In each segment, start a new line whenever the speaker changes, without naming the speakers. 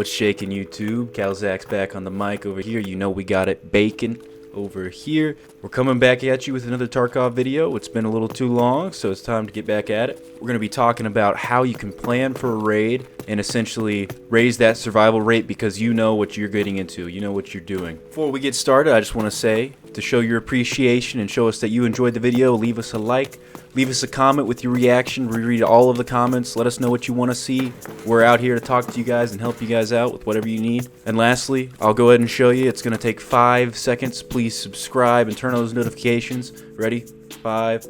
What's shaking, YouTube? Calzax back on the mic over here. You know we got it bacon over here. We're coming back at you with another Tarkov video. It's been a little too long, so it's time to get back at it. We're going to be talking about how you can plan for a raid and essentially raise that survival rate because you know what you're getting into. You know what you're doing. Before we get started, I just want to say, to show your appreciation and show us that you enjoyed the video, leave us a like. Leave us a comment with your reaction. We read all of the comments. Let us know what you want to see. We're out here to talk to you guys and help you guys out with whatever you need. And lastly, I'll go ahead and show you. It's going to take 5 seconds. Please subscribe and turn on those notifications. Ready? 5,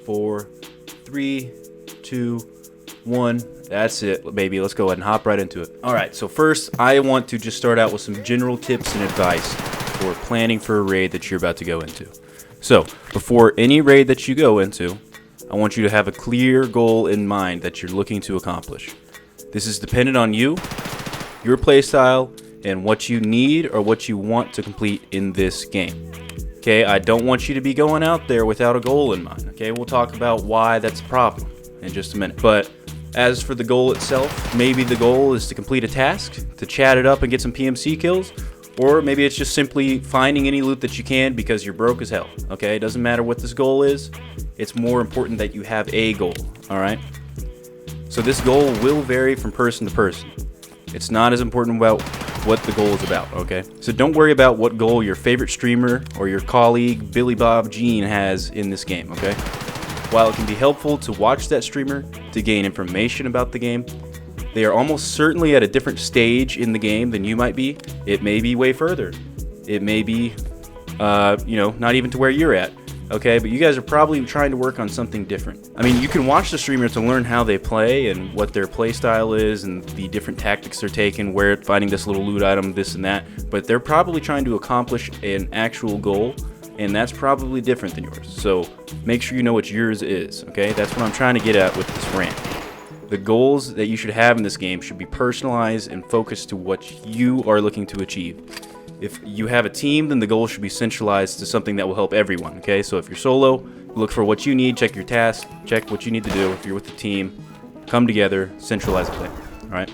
4, 3, 2, 1. That's it, baby. Let's go ahead and hop right into it. Alright, so first, I want to just start out with some general tips and advice for planning for a raid that you're about to go into. So, before any raid that you go into, I want you to have a clear goal in mind that you're looking to accomplish. This is dependent on you, your playstyle, and what you need or what you want to complete in this game. Okay, I don't want you to be going out there without a goal in mind. Okay, we'll talk about why that's a problem in just a minute. But as for the goal itself, maybe the goal is to complete a task, to chat it up and get some PMC kills, or maybe it's just simply finding any loot that you can because you're broke as hell. Okay, it doesn't matter what this goal is. It's more important that you have a goal, alright? So this goal will vary from person to person. It's not as important about what the goal is about, okay? So don't worry about what goal your favorite streamer or your colleague, Billy Bob Jean, has in this game, okay? While it can be helpful to watch that streamer to gain information about the game, they are almost certainly at a different stage in the game than you might be. It may be way further. It may be, not even to where you're at. Okay, but you guys are probably trying to work on something different. I mean, you can watch the streamer to learn how they play and what their play style is and the different tactics they're taking, where finding this little loot item, this and that. But they're probably trying to accomplish an actual goal, and that's probably different than yours. So make sure you know what yours is, okay? That's what I'm trying to get at with this rant. The goals that you should have in this game should be personalized and focused to what you are looking to achieve. If you have a team, then the goal should be centralized to something that will help everyone, okay? So if you're solo, look for what you need, check your tasks, check what you need to do. If you're with the team, come together, centralize the play, all right?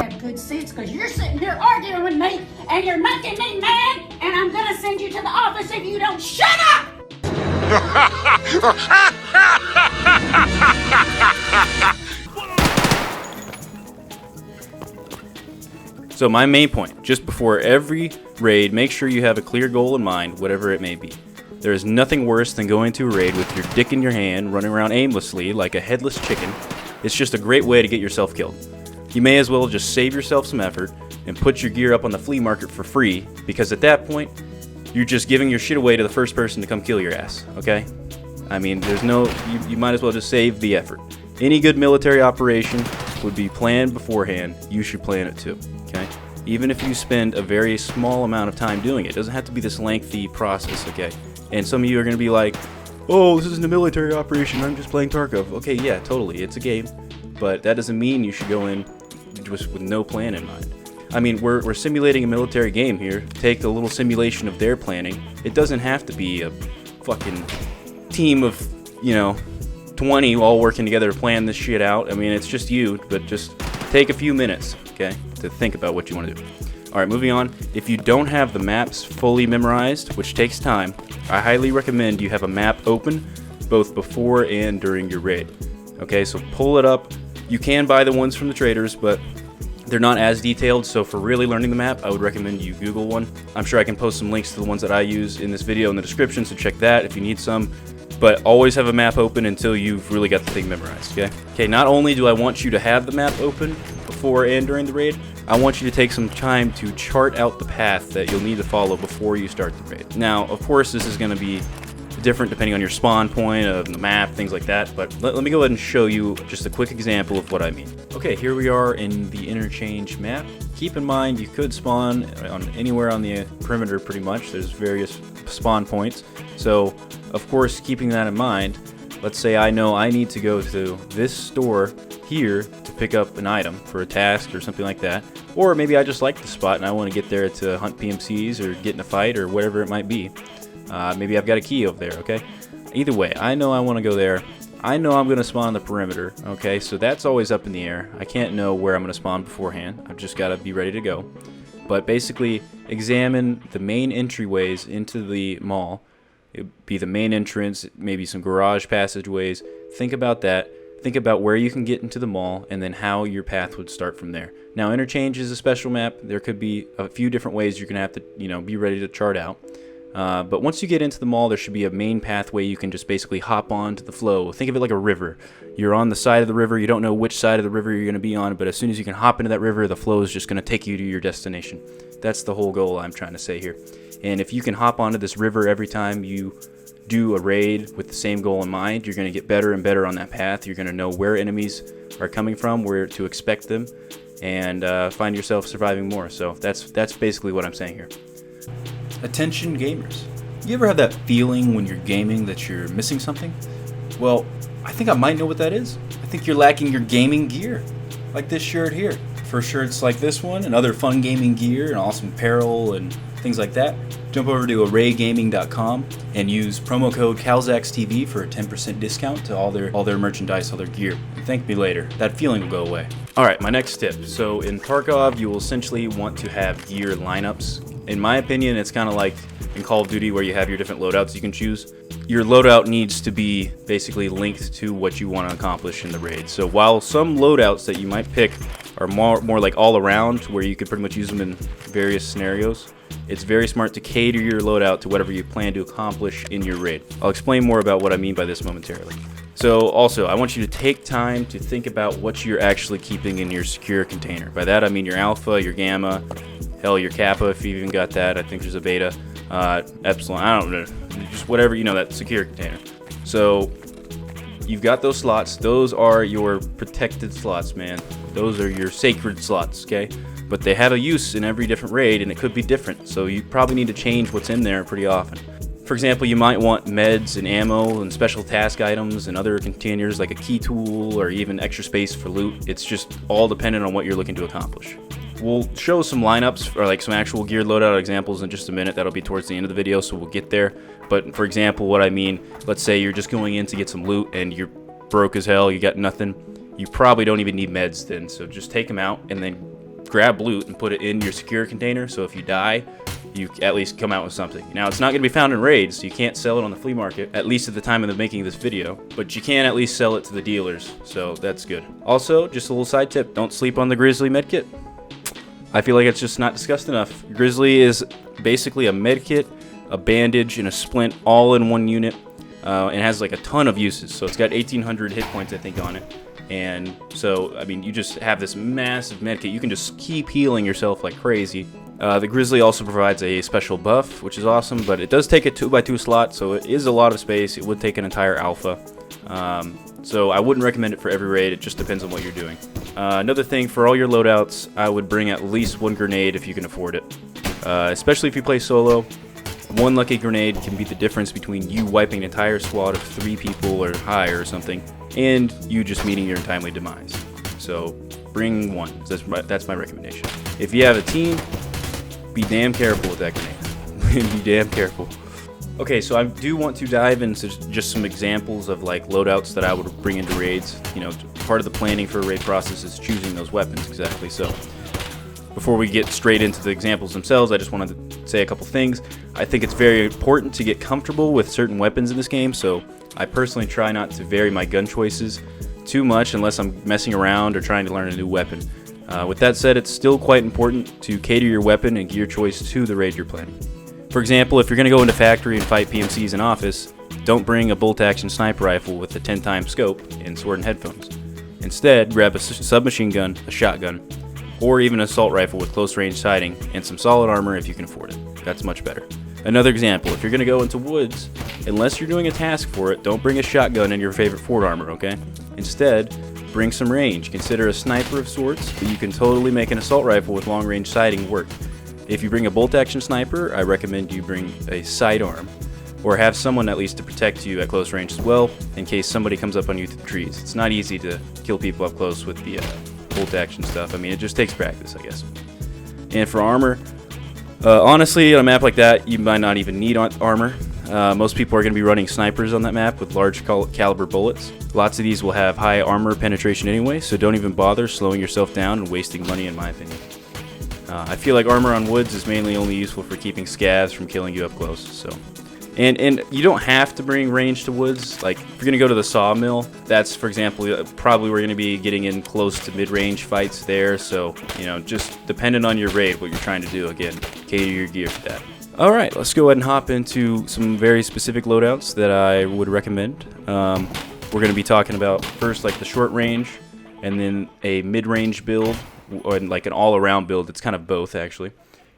Have good sense because you're sitting here arguing with me and you're making me mad, and I'm gonna send you to the office if you don't shut up!
So my main point, just before every raid, make sure you have a clear goal in mind, whatever it may be. There is nothing worse than going to a raid with your dick in your hand, running around aimlessly like a headless chicken. It's just a great way to get yourself killed. You may as well just save yourself some effort and put your gear up on the flea market for free, because at that point, you're just giving your shit away to the first person to come kill your ass, okay? I mean, you might as well just save the effort. Any good military operation would be planned beforehand. You should plan it too, okay? Even if you spend a very small amount of time doing it. It doesn't have to be this lengthy process, okay? And some of you are going to be like, oh, this isn't a military operation, I'm just playing Tarkov. Okay, yeah, totally, it's a game. But that doesn't mean you should go in just with no plan in mind. I mean, we're simulating a military game here. Take a little simulation of their planning. It doesn't have to be a fucking team of, 20 all working together to plan this shit out. I mean, it's just you, but just take a few minutes, okay, to think about what you want to do. Alright, moving on. If you don't have the maps fully memorized, which takes time, I highly recommend you have a map open both before and during your raid. Okay, so pull it up. You can buy the ones from the traders, but they're not as detailed, so for really learning the map, I would recommend you Google one. I'm sure I can post some links to the ones that I use in this video in the description, so check that if you need some. But always have a map open until you've really got the thing memorized, okay? Okay, not only do I want you to have the map open before and during the raid, I want you to take some time to chart out the path that you'll need to follow before you start the raid. Now, of course, this is going to be different depending on your spawn point of the map, things like that, but let me go ahead and show you just a quick example of what I mean. Okay, here we are in the interchange map. Keep in mind you could spawn on anywhere on the perimeter pretty much. There's various spawn points, so of course keeping that in mind, let's say I know I need to go to this store here to pick up an item for a task or something like that. Or maybe I just like the spot and I want to get there to hunt PMCs or get in a fight or whatever it might be. Maybe I've got a key over there, okay? Either way, I know I want to go there. I know I'm going to spawn on the perimeter, okay? So that's always up in the air. I can't know where I'm going to spawn beforehand. I've just got to be ready to go. But basically, examine the main entryways into the mall. It'd be the main entrance, maybe some garage passageways. Think about that. Think about where you can get into the mall and then how your path would start from there. Now, Interchange is a special map. There could be a few different ways you're going to have to, be ready to chart out. But once you get into the mall, there should be a main pathway you can just basically hop on to the flow. Think of it like a river. You're on the side of the river. You don't know which side of the river you're going to be on, but as soon as you can hop into that river, the flow is just going to take you to your destination. That's the whole goal I'm trying to say here. And if you can hop onto this river every time you do a raid with the same goal in mind, you're going to get better and better on that path. You're going to know where enemies are coming from, where to expect them, and find yourself surviving more. So that's basically what I'm saying here. Attention gamers. You ever have that feeling when you're gaming that you're missing something? Well, I think I might know what that is. I think you're lacking your gaming gear. Like this shirt here. For shirts like this one and other fun gaming gear and awesome apparel and things like that, jump over to arraygaming.com and use promo code CalzaxTV for a 10% discount to all their merchandise, all their gear. And thank me later. That feeling will go away. Alright, my next tip. So in Tarkov, you will essentially want to have gear lineups. In my opinion, it's kind of like in Call of Duty where you have your different loadouts you can choose. Your loadout needs to be basically linked to what you want to accomplish in the raid. So while some loadouts that you might pick are more like all around, where you can pretty much use them in various scenarios, it's very smart to cater your loadout to whatever you plan to accomplish in your raid. I'll explain more about what I mean by this momentarily. So also, I want you to take time to think about what you're actually keeping in your secure container. By that I mean your alpha, your gamma, hell, your kappa if you've even got that. I think there's a beta, epsilon, I don't know, just whatever, that secure container. So you've got those slots. Those are your protected slots, man. Those are your sacred slots, okay? But they have a use in every different raid, and it could be different. So you probably need to change what's in there pretty often. For example, you might want meds and ammo and special task items and other containers like a key tool or even extra space for loot. It's just all dependent on what you're looking to accomplish. We'll show some lineups or like some actual gear loadout examples in just a minute. That'll be towards the end of the video, so we'll get there. But for example, what I mean, let's say you're just going in to get some loot and you're broke as hell, you got nothing. You probably don't even need meds then, so just take them out and then grab loot and put it in your secure container, so if you die, you at least come out with something. Now, it's not going to be found in raids, so you can't sell it on the flea market, at least at the time of the making of this video, but you can at least sell it to the dealers, so that's good. Also, just a little side tip, don't sleep on the Grizzly medkit. I feel like it's just not discussed enough. Grizzly is basically a medkit, a bandage, and a splint all in one unit, and has like a ton of uses, so it's got 1,800 hit points, I think, on it. And so, I mean, you just have this massive medkit. You can just keep healing yourself like crazy. The Grizzly also provides a special buff, which is awesome, but it does take a 2x2 slot, so it is a lot of space. It would take an entire alpha. So I wouldn't recommend it for every raid. It just depends on what you're doing. Another thing, for all your loadouts, I would bring at least one grenade if you can afford it. Especially if you play solo. One lucky grenade can be the difference between you wiping an entire squad of 3 people or higher or something, and you just meeting your untimely demise. So bring one. That's my recommendation. If you have a team, be damn careful with that grenade. Be damn careful. Okay, so I do want to dive into just some examples of like loadouts that I would bring into raids. Part of the planning for a raid process is choosing those weapons, exactly. So before we get straight into the examples themselves, I just wanted to say a couple things. I think it's very important to get comfortable with certain weapons in this game, so I personally try not to vary my gun choices too much unless I'm messing around or trying to learn a new weapon. With that said, it's still quite important to cater your weapon and gear choice to the raid you're planning. For example, if you're going to go into factory and fight PMCs in office, don't bring a bolt-action sniper rifle with a 10-time scope and sword and headphones. Instead, grab a submachine gun, a shotgun, or even an assault rifle with close-range sighting and some solid armor if you can afford it. That's much better. Another example, if you're going to go into woods, unless you're doing a task for it, don't bring a shotgun and your favorite fort armor, okay? Instead, bring some range. Consider a sniper of sorts, but you can totally make an assault rifle with long-range sighting work. If you bring a bolt-action sniper, I recommend you bring a sidearm, or have someone at least to protect you at close range as well, in case somebody comes up on you through the trees. It's not easy to kill people up close with the bolt-action stuff. I mean, it just takes practice, I guess. And for armor, honestly, on a map like that, you might not even need armor. Most people are going to be running snipers on that map with large caliber bullets. Lots of these will have high armor penetration anyway, so don't even bother slowing yourself down and wasting money, in my opinion. I feel like armor on woods is mainly only useful for keeping scavs from killing you up close. So, and you don't have to bring range to woods. Like if you're gonna go to the sawmill, that's, for example, probably we're gonna be getting in close to mid-range fights there. So just dependent on your raid, what you're trying to do. Again, cater your gear for that. All right, let's go ahead and hop into some very specific loadouts that I would recommend. We're gonna be talking about first like the short range, and then a mid-range build, or like an all-around build. It's kind of both actually.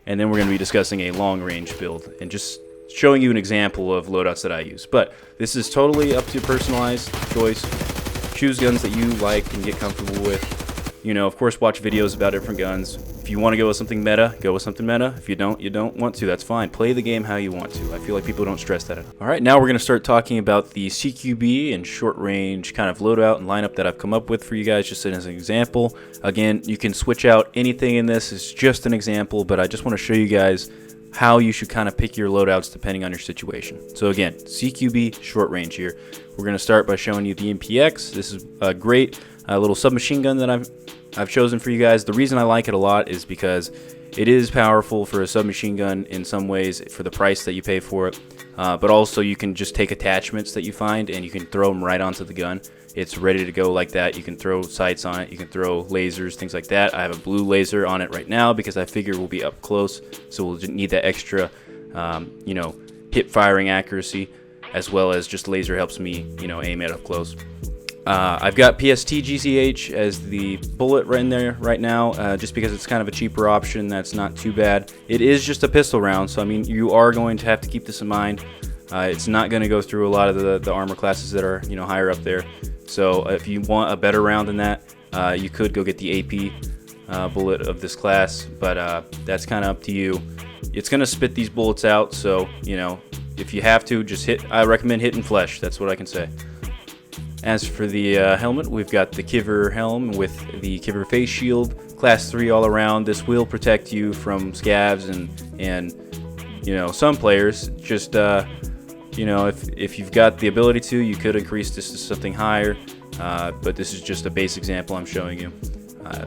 And then we're going to be discussing a long-range build and just showing you an example of loadouts that I use. But this is totally up to personalized choice. Choose guns that you like and get comfortable with. Of course, watch videos about different guns. If you want to go with something meta, go with something meta. If you don't want to, that's fine. Play the game how you want to. I feel like people don't stress that enough. All right, now we're going to start talking about the CQB and short range kind of loadout and lineup that I've come up with for you guys, just as an example. Again, you can switch out anything in this. It's just an example, but I just want to show you guys how you should kind of pick your loadouts depending on your situation. So again, CQB short range here. We're going to start by showing you the MPX. This is a great little submachine gun that I've chosen for you guys. The reason I like it a lot is because it is powerful for a submachine gun in some ways for the price that you pay for it, but also you can just take attachments that you find and you can throw them right onto the gun. It's ready to go like that. You can throw sights on it, you can throw lasers, things like that. I have a blue laser on it right now because I figure we'll be up close, so we'll need that extra hip firing accuracy, as well as just laser helps me aim it up close. I've got PST GCH as the bullet right in there right now, just because it's kind of a cheaper option. That's not too bad. It is just a pistol round, so I mean you are going to have to keep this in mind. It's not going to go through a lot of the armor classes that are higher up there. So if you want a better round than that, you could go get the AP bullet of this class, but that's kind of up to you. It's going to spit these bullets out, so if you have to, just hit. I recommend hitting flesh. That's what I can say. As for the helmet, we've got the Kiver helm with the Kiver face shield, class 3 all around. This will protect you from scavs and some players. Just if you've got the ability to, you could increase this to something higher. But this is just a base example I'm showing you.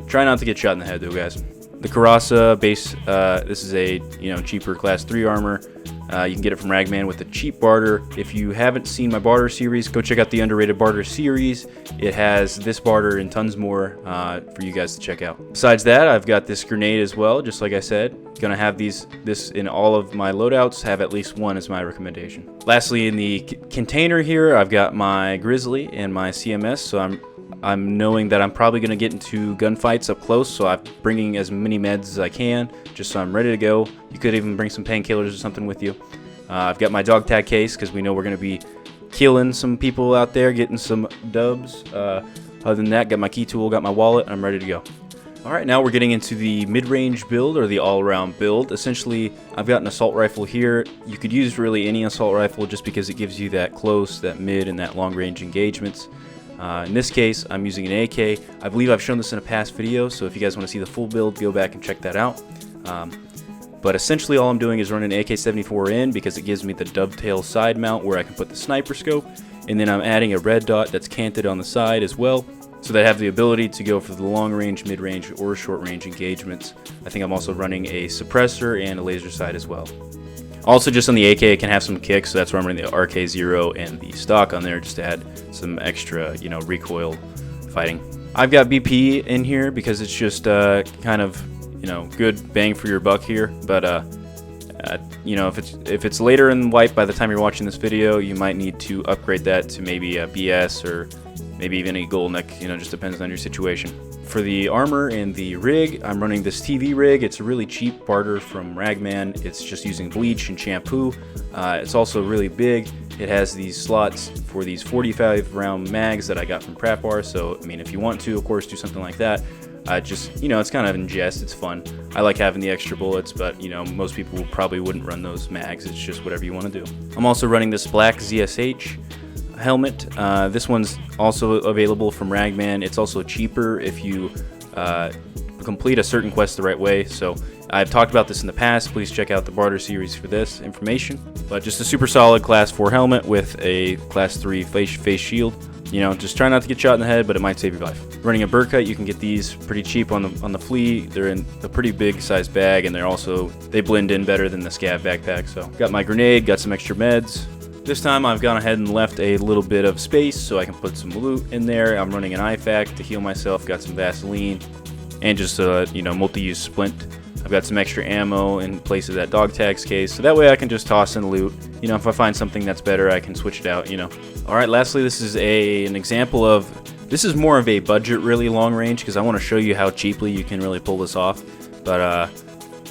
Try not to get shot in the head though, guys. The Karasa base, this is a cheaper class 3 armor. You can get it from Ragman with a cheap barter. If you haven't seen my barter series, go check out the underrated barter series. It has this barter and tons more for you guys to check out. Besides that, I've got this grenade as well, just like I said. Gonna have this in all of my loadouts. Have at least one as my recommendation. Lastly, in the container here, I've got my Grizzly and my CMS. So I'm knowing that I'm probably going to get into gunfights up close, so I'm bringing as many meds as I can, just so I'm ready to go. You could even bring some painkillers or something with you. I've got my dog tag case, because we know we're going to be killing some people out there, getting some dubs. Other than that, got my key tool, got my wallet, and I'm ready to go. Alright, now we're getting into the mid-range build, or the all-around build. Essentially, I've got an assault rifle here. You could use really any assault rifle just because it gives you that close, that mid, and that long-range engagements. In this case, I'm using an AK. I believe I've shown this in a past video, so if you guys want to see the full build, go back and check that out. But essentially all I'm doing is running an AK-74 in because it gives me the dovetail side mount where I can put the sniper scope, and then I'm adding a red dot that's canted on the side as well, so that I have the ability to go for the long range, mid range, or short range engagements. I think I'm also running a suppressor and a laser sight as well. Also, just on the AK, it can have some kicks, so that's why I'm running the RK0 and the stock on there, just to add some extra, recoil fighting. I've got BP in here because it's just kind of, good bang for your buck here. But if it's later in wipe by the time you're watching this video, you might need to upgrade that to maybe a BS or maybe even a gold neck. Just depends on your situation. For the armor and the rig, I'm running this TV rig. It's a really cheap barter from Ragman. It's just using bleach and shampoo. It's also really big. It has these slots for these 45 round mags that I got from Prap Bar. So, I mean, if you want to, of course, do something like that. It's kind of in jest. It's fun. I like having the extra bullets, but, most people probably wouldn't run those mags. It's just whatever you want to do. I'm also running this black ZSH helmet. This one's also available from Ragman. It's also cheaper if you complete a certain quest the right way. So I've talked about this in the past. Please check out the barter series for this information. But just a super solid Class 4 helmet with a Class 3 face shield. You know, just try not to get shot in the head, but it might save your life. Running a burr cut, you can get these pretty cheap on the flea. They're in a pretty big size bag, and they blend in better than the scav backpack. So got my grenade, got some extra meds. This time I've gone ahead and left a little bit of space so I can put some loot in there. I'm running an IFAK to heal myself, got some Vaseline, and just a multi-use splint. I've got some extra ammo in place of that dog tags case, so that way I can just toss in loot. You know, if I find something that's better, I can switch it out, you know. Alright, lastly, this is an example of, this is more of a budget, really long range, because I want to show you how cheaply you can really pull this off. But,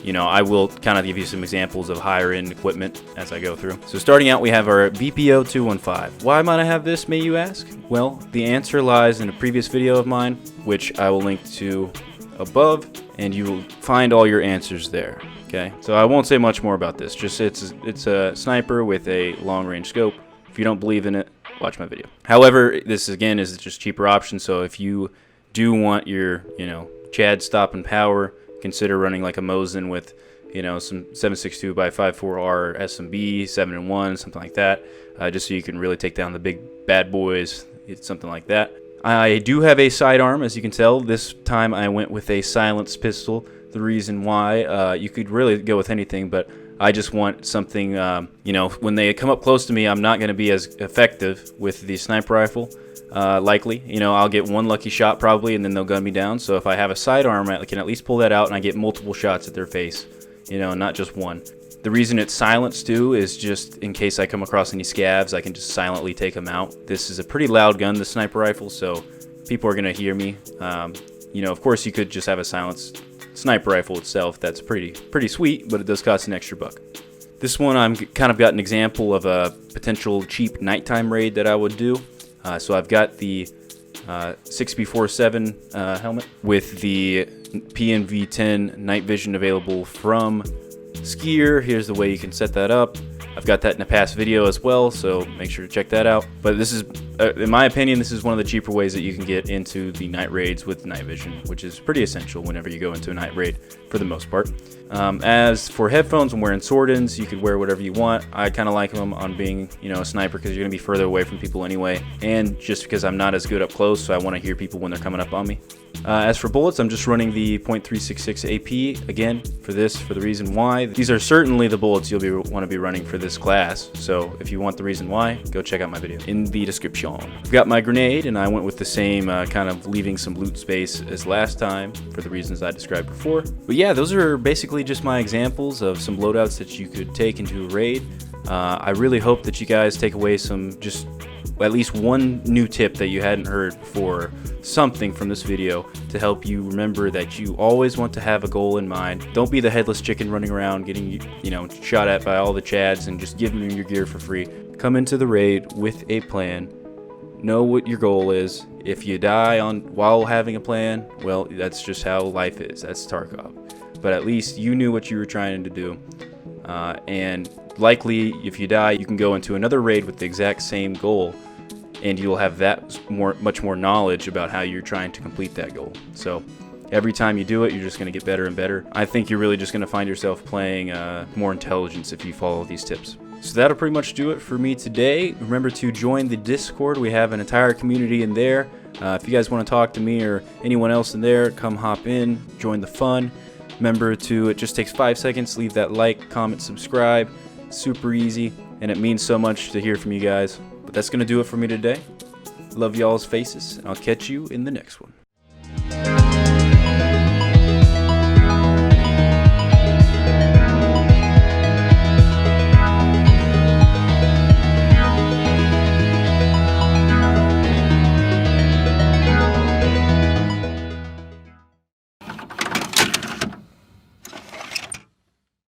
you know, I will kind of give you some examples of higher end equipment as I go through. So starting out, we have our BPO 215. Why might I have this, may you ask? Well, the answer lies in a previous video of mine, which I will link to above, and you will find all your answers there. Okay, so I won't say much more about this. Just it's a sniper with a long range scope. If you don't believe in it, watch my video. However, this again is just cheaper option. So if you do want your Chad stop and power, consider running like a Mosin with some 7.62x5.4R SMB 7-in-1, something like that, just so you can really take down the big bad boys. It's something like that. I do have a sidearm, as you can tell. This time I went with a silenced pistol. The reason why, you could really go with anything, but I just want something, when they come up close to me, I'm not going to be as effective with the sniper rifle, likely. I'll get one lucky shot probably, and then they'll gun me down. So if I have a sidearm, I can at least pull that out, and I get multiple shots at their face, not just one. The reason it's silenced too is just in case I come across any scavs, I can just silently take them out. This is a pretty loud gun, the sniper rifle, so people are going to hear me. Of course you could just have a silenced sniper rifle itself. That's pretty sweet, but it does cost an extra buck. This one I'm kind of got an example of a potential cheap nighttime raid that I would do. So I've got the 6B47 helmet with the PNV10 night vision available from Skier. Here's the way you can set that up. I've got that in a past video as well, so make sure to check that out. But this is, in my opinion, this is one of the cheaper ways that you can get into the night raids with night vision, which is pretty essential whenever you go into a night raid for the most part. As for headphones, I'm wearing Sword-ins. You could wear whatever you want. I kind of like them on being, a sniper, because you're going to be further away from people anyway, and just because I'm not as good up close, so I want to hear people when they're coming up on me. As for bullets, I'm just running the .366 AP again for the reason why. These are certainly the bullets you'll want to be running for this class, so if you want the reason why, go check out my video in the description. I've got my grenade, and I went with the same kind of leaving some loot space as last time for the reasons I described before. But yeah, those are basically just my examples of some loadouts that you could take into a raid. I really hope that you guys take away just at least one new tip that you hadn't heard before, something from this video to help you remember that you always want to have a goal in mind. Don't be the headless chicken running around getting shot at by all the chads and just giving them your gear for free. Come into the raid with a plan. Know what your goal is. If you die while having a plan, well, that's just how life is. That's Tarkov. But at least you knew what you were trying to do, and likely if you die, you can go into another raid with the exact same goal, and you'll have much more knowledge about how you're trying to complete that goal. So every time you do it, you're just going to get better and better. I think you're really just going to find yourself playing more intelligence if you follow these tips. So that'll pretty much do it for me today. Remember to join the Discord. We have an entire community in there. If you guys want to talk to me or anyone else in there, come hop in, join the fun. Remember it just takes 5 seconds. Leave that like, comment, subscribe. Super easy, and it means so much to hear from you guys. But that's going to do it for me today. Love y'all's faces, and I'll catch you in the next one.